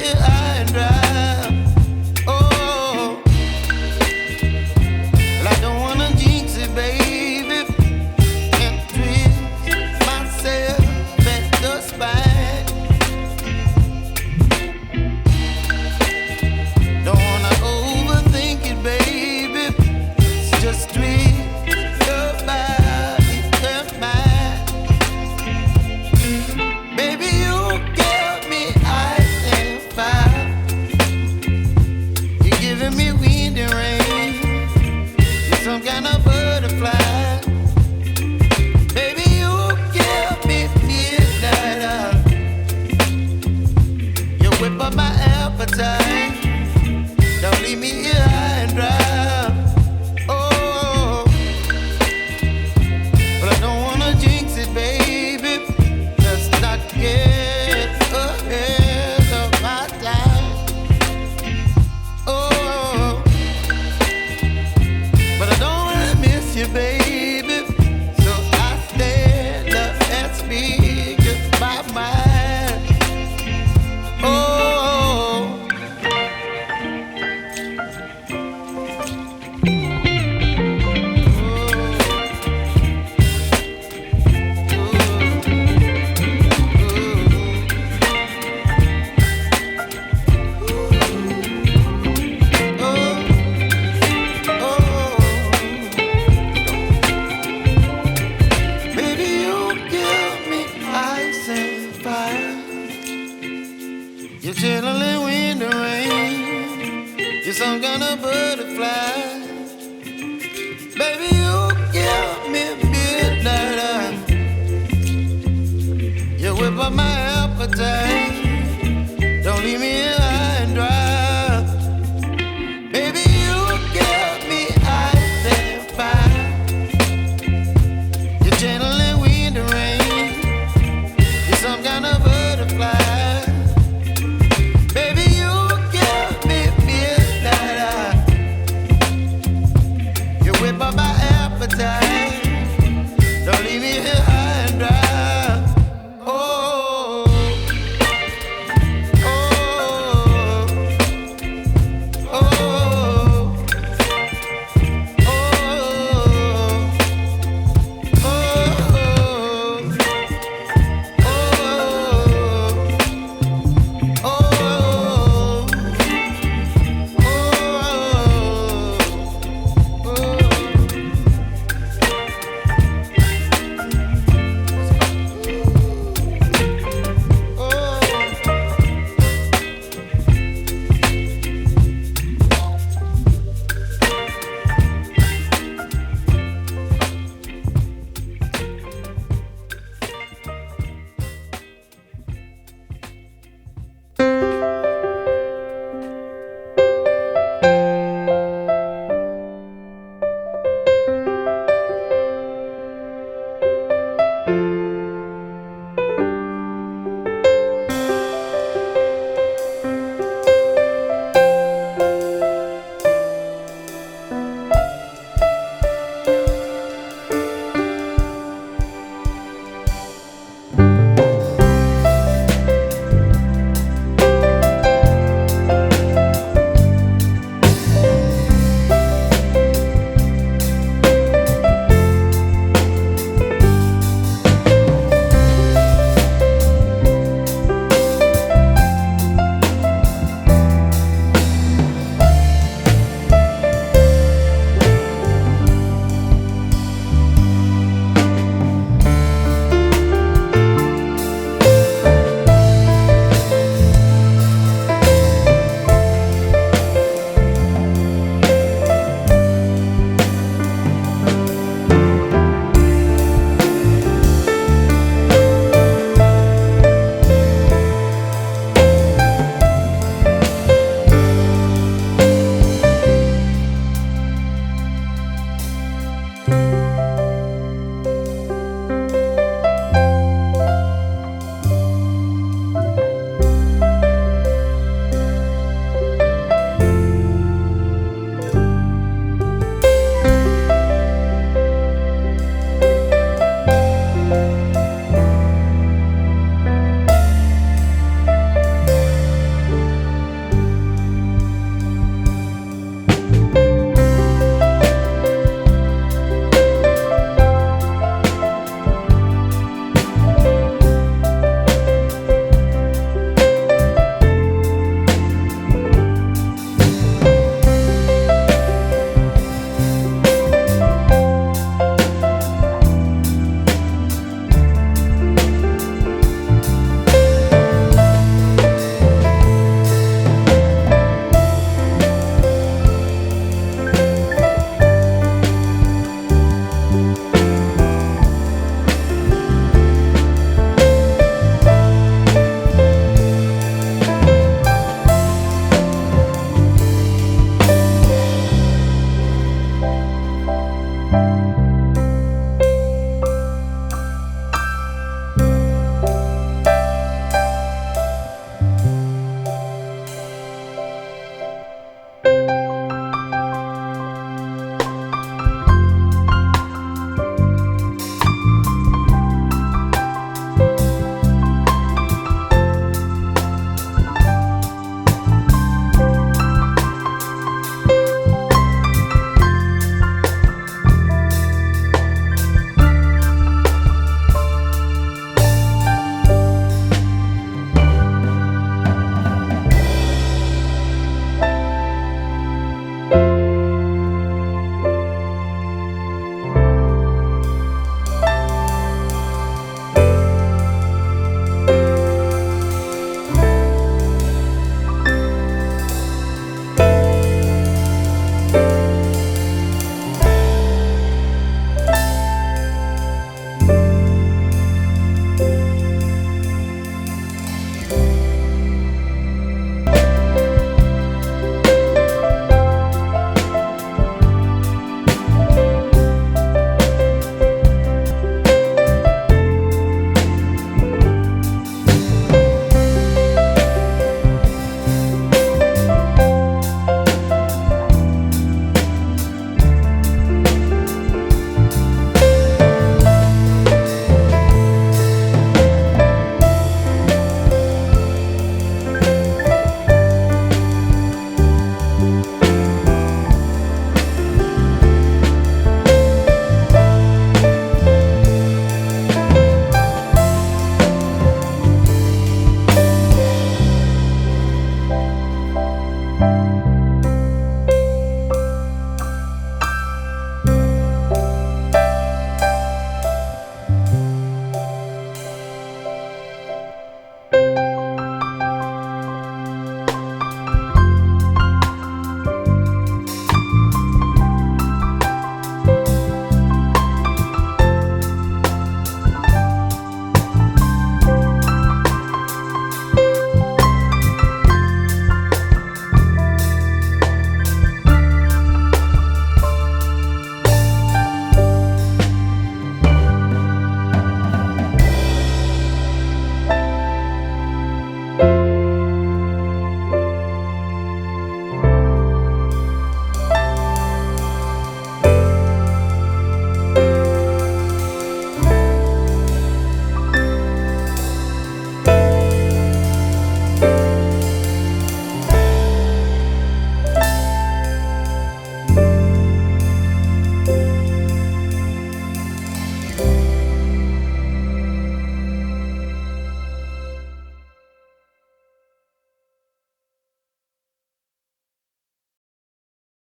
here high and dry. Oh, well, I don't wanna jinx it, baby, and twist myself at the spine. Don't wanna overthink it, baby. It's just twist your body and mine. Baby, you give me ice and fire. You're giving me wind and rain. You're some kind of butterfly. Baby, you give me midnight. You whip up my appetite. Don't leave me here high and dry. Oh, but I don't wanna jinx it, baby. Let's not get ahead of my time. Oh, but I don't wanna miss you, baby. So I stand up and speak my mind. Oh. Baby, you give me ice and fire. You're chilling wind and rain. You're some kind of butterfly. Baby, you give me midnight. You whip up my appetite.